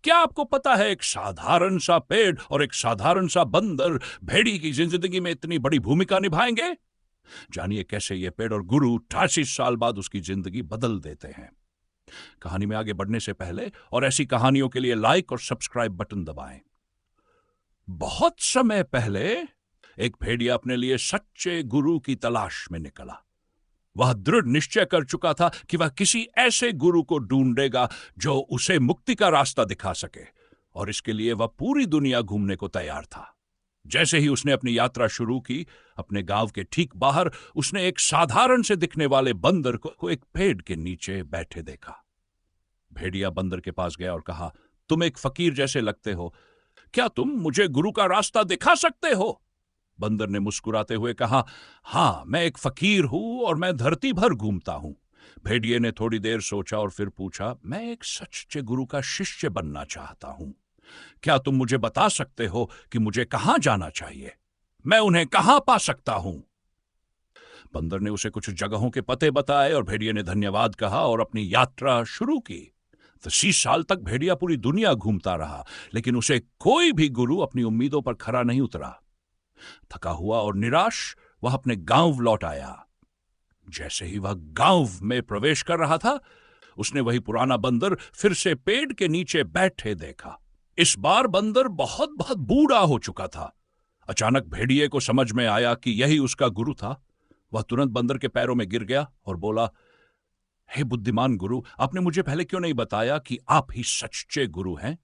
क्या आपको पता है एक साधारण सा पेड़ और एक साधारण सा बंदर भेड़िए की जिंदगी में इतनी बड़ी भूमिका निभाएंगे? जानिए कैसे ये पेड़ और गुरु 88 साल बाद उसकी जिंदगी बदल देते हैं। कहानी में आगे बढ़ने से पहले और ऐसी कहानियों के लिए लाइक और सब्सक्राइब बटन दबाएं। बहुत समय पहले एक भेड़िया अपने लिए सच्चे गुरु की तलाश में निकला। वह दृढ़ निश्चय कर चुका था कि वह किसी ऐसे गुरु को ढूंढेगा जो उसे मुक्ति का रास्ता दिखा सके, और इसके लिए वह पूरी दुनिया घूमने को तैयार था। जैसे ही उसने अपनी यात्रा शुरू की, अपने गांव के ठीक बाहर उसने एक साधारण से दिखने वाले बंदर को एक पेड़ के नीचे बैठे देखा। भेड़िया बंदर के पास गया और कहा, तुम एक फकीर जैसे लगते हो, क्या तुम मुझे गुरु का रास्ता दिखा सकते हो? बंदर ने मुस्कुराते हुए कहा, हां, मैं एक फकीर हूं और मैं धरती भर घूमता हूं। भेड़िए ने थोड़ी देर सोचा और फिर पूछा, मैं एक सच्चे गुरु का शिष्य बनना चाहता हूं। क्या तुम मुझे बता सकते हो कि मुझे कहां जाना चाहिए? मैं उन्हें कहां पा सकता हूं? बंदर ने उसे कुछ जगहों के पते बताए और भेड़िए ने धन्यवाद कहा और अपनी यात्रा शुरू की। 30 साल तक भेड़िया पूरी दुनिया घूमता रहा, लेकिन उसे कोई भी गुरु अपनी उम्मीदों पर खरा नहीं उतरा। थका हुआ और निराश वह अपने गांव लौट आया। जैसे ही वह गांव में प्रवेश कर रहा था, उसने वही पुराना बंदर फिर से पेड़ के नीचे बैठे देखा। इस बार बंदर बहुत बहुत बूढ़ा हो चुका था। अचानक भेड़िए को समझ में आया कि यही उसका गुरु था। वह तुरंत बंदर के पैरों में गिर गया और बोला, हे बुद्धिमान गुरु, आपने मुझे पहले क्यों नहीं बताया कि आप ही सच्चे गुरु हैं?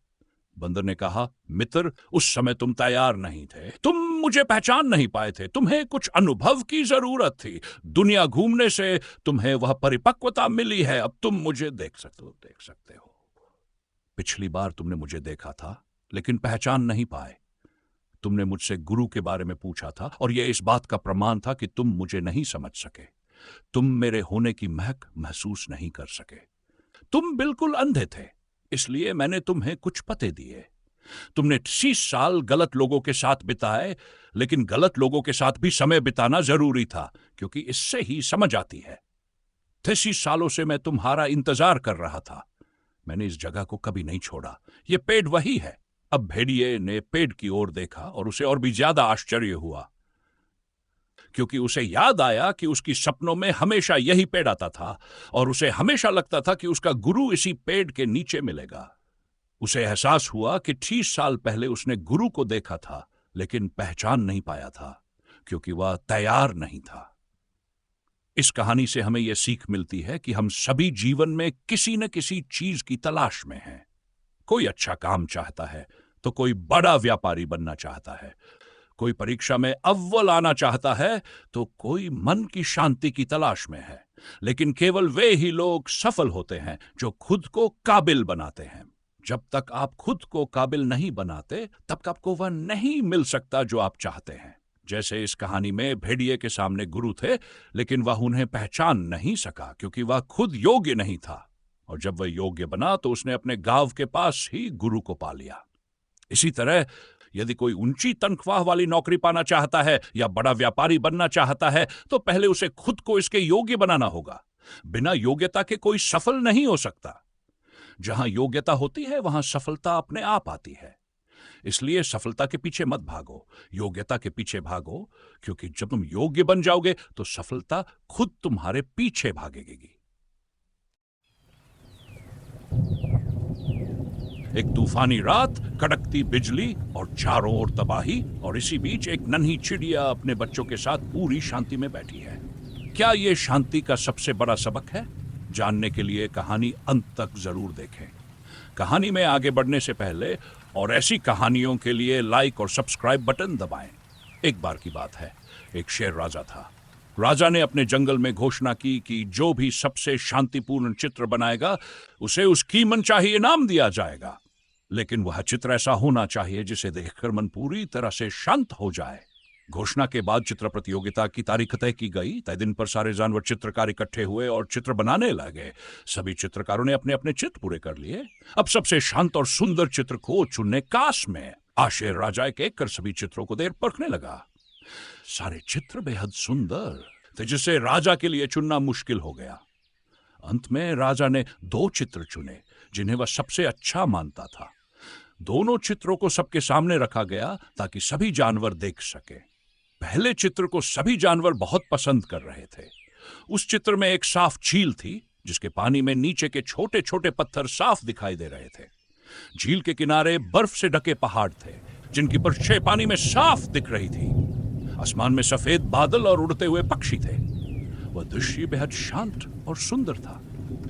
बंदर ने कहा, मित्र, उस समय तुम तैयार नहीं थे, तुम मुझे पहचान नहीं पाए थे, तुम्हें कुछ अनुभव की जरूरत थी। दुनिया घूमने से तुम्हें वह परिपक्वता मिली है, अब तुम मुझे देख सकते हो। पिछली बार तुमने मुझे देखा था लेकिन पहचान नहीं पाए। तुमने मुझसे गुरु के बारे में पूछा था और यह इस बात का प्रमाण था कि तुम मुझे नहीं समझ सके। तुम मेरे होने की महक महसूस नहीं कर सके। तुम बिल्कुल अंधे थे, इसलिए मैंने तुम्हें कुछ पते दिए। तुमने 30 साल गलत लोगों के साथ बिताए, लेकिन गलत लोगों के साथ भी समय बिताना जरूरी था, क्योंकि इससे ही समझ आती है। 30 सालों से मैं तुम्हारा इंतजार कर रहा था। मैंने इस जगह को कभी नहीं छोड़ा। यह पेड़ वही है। अब भेड़िए ने पेड़ की ओर देखा और उसे और भी ज्यादा आश्चर्य हुआ, क्योंकि उसे याद आया कि उसकी सपनों में हमेशा यही पेड़ आता था और उसे हमेशा लगता था कि उसका गुरु इसी पेड़ के नीचे मिलेगा। उसे एहसास हुआ कि 30 साल पहले उसने गुरु को देखा था, लेकिन पहचान नहीं पाया था, क्योंकि वह तैयार नहीं था। इस कहानी से हमें यह सीख मिलती है कि हम सभी जीवन में किसी न किसी चीज की तलाश में हैं। कोई अच्छा काम चाहता है तो कोई बड़ा व्यापारी बनना चाहता है, कोई परीक्षा में अव्वल आना चाहता है तो कोई मन की शांति की तलाश में है। लेकिन केवल वे ही लोग सफल होते हैं जो खुद को काबिल बनाते हैं। जब तक आप खुद को काबिल नहीं बनाते, तब तक आपको वह नहीं मिल सकता जो आप चाहते हैं। जैसे इस कहानी में भेड़िए के सामने गुरु थे, लेकिन वह उन्हें पहचान नहीं सका क्योंकि वह खुद योग्य नहीं था। और जब वह योग्य बना तो उसने अपने गांव के पास ही गुरु को पा लिया। इसी तरह यदि कोई ऊंची तनख्वाह वाली नौकरी पाना चाहता है या बड़ा व्यापारी बनना चाहता है, तो पहले उसे खुद को इसके योग्य बनाना होगा। बिना योग्यता के कोई सफल नहीं हो सकता। जहां योग्यता होती है वहां सफलता अपने आप आती है। इसलिए सफलता के पीछे मत भागो, योग्यता के पीछे भागो, क्योंकि जब तुम योग्य बन जाओगे तो सफलता खुद तुम्हारे पीछे भागेगी। एक तूफानी रात, कड़कती बिजली और चारों ओर तबाही, और इसी बीच एक नन्ही चिड़िया अपने बच्चों के साथ पूरी शांति में बैठी है। क्या यह शांति का सबसे बड़ा सबक है? जानने के लिए कहानी अंत तक जरूर देखें। कहानी में आगे बढ़ने से पहले और ऐसी कहानियों के लिए लाइक और सब्सक्राइब बटन दबाएं। एक बार की बात है, एक शेर राजा था। राजा ने अपने जंगल में घोषणा की कि जो भी सबसे शांतिपूर्ण चित्र बनाएगा उसे उसकी मनचाही इनाम दिया जाएगा। लेकिन वह चित्र ऐसा होना चाहिए जिसे देखकर मन पूरी तरह से शांत हो जाए। घोषणा के बाद चित्र प्रतियोगिता की तारीख तय की गई। तय दिन पर सारे जानवर चित्रकार इकट्ठे हुए और चित्र बनाने लगे। सभी चित्रकारों ने अपने अपने चित्र पूरे कर लिए। अब सबसे शांत और सुंदर चित्र को चुनने काश में आशेर राजा एक कर सभी चित्रों को देर परखने लगा। सारे चित्र बेहद सुंदर थे, जिसे राजा के लिए चुनना मुश्किल हो गया। अंत में राजा ने 2 चित्र चुने जिन्हें वह सबसे अच्छा मानता था। दोनों चित्रों को सबके सामने रखा गया ताकि सभी जानवर देख सके। पहले चित्र को सभी जानवर बहुत पसंद कर रहे थे। उस चित्र में एक साफ झील थी जिसके पानी में नीचे के छोटे छोटे पत्थर साफ दिखाई दे रहे थे। झील के किनारे बर्फ से ढके पहाड़ थे जिनकी परछाई पानी में साफ दिख रही थी। आसमान में सफेद बादल और उड़ते हुए पक्षी थे। वह दृश्य बेहद शांत और सुंदर था,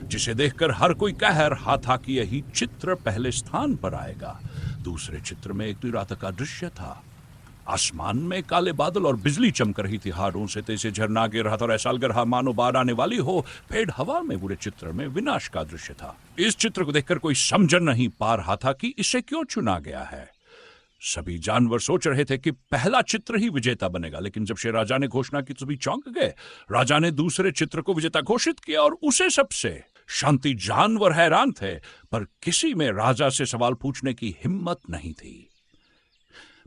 जिसे देखकर हर कोई कह रहा था कि यही चित्र पहले स्थान पर आएगा। दूसरे चित्र में एक रात का दृश्य था। आसमान में काले बादल और बिजली चमक रही थी। हारों से तेज झरना गिर रहा था और ऐसा लग रहा मानो बाढ़ आने वाली हो। पेड़ हवा में उड़े चित्र में विनाश का दृश्य था। इस चित्र को देखकर कोई समझ नहीं पा रहा था कि इसे क्यों चुना गया है। सभी जानवर सोच रहे थे कि पहला चित्र ही विजेता बनेगा, लेकिन जब शेर राजा ने घोषणा की तो सभी चौंक गए। राजा ने दूसरे चित्र को विजेता घोषित किया और उसे सबसे शांति जानवर हैरान थे, पर किसी में राजा से सवाल पूछने की हिम्मत नहीं थी।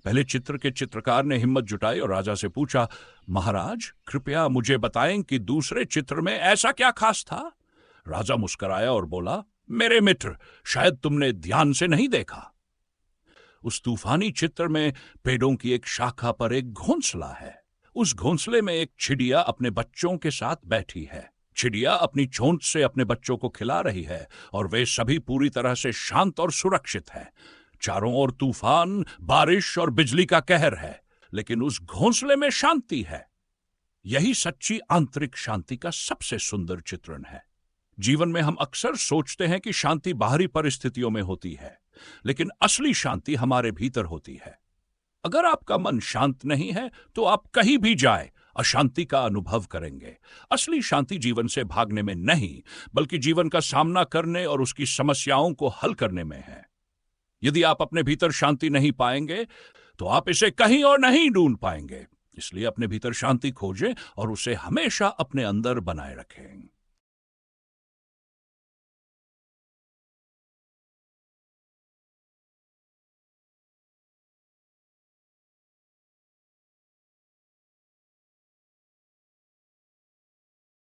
पहले चित्र के चित्रकार ने हिम्मत जुटाई और राजा से पूछा, महाराज कृपया मुझे बताएं कि दूसरे चित्र में ऐसा क्या खास था। राजा मुस्कुराया और बोला, मेरे मित्र, शायद तुमने ध्यान से नहीं देखा। उस तूफानी चित्र में पेड़ों की एक शाखा पर एक घोंसला है। उस घोंसले में एक चिड़िया अपने बच्चों के साथ बैठी है। चिड़िया अपनी चोंच से अपने बच्चों को खिला रही है और वे सभी पूरी तरह से शांत और सुरक्षित हैं। चारों ओर तूफान, बारिश और बिजली का कहर है, लेकिन उस घोंसले में शांति है। यही सच्ची आंतरिक शांति का सबसे सुंदर चित्रण है। जीवन में हम अक्सर सोचते हैं कि शांति बाहरी परिस्थितियों में होती है, लेकिन असली शांति हमारे भीतर होती है। अगर आपका मन शांत नहीं है तो आप कहीं भी जाए अशांति का अनुभव करेंगे। असली शांति जीवन से भागने में नहीं, बल्कि जीवन का सामना करने और उसकी समस्याओं को हल करने में है। यदि आप अपने भीतर शांति नहीं पाएंगे तो आप इसे कहीं और नहीं ढूंढ पाएंगे। इसलिए अपने भीतर शांति खोजें और उसे हमेशा अपने अंदर बनाए रखें।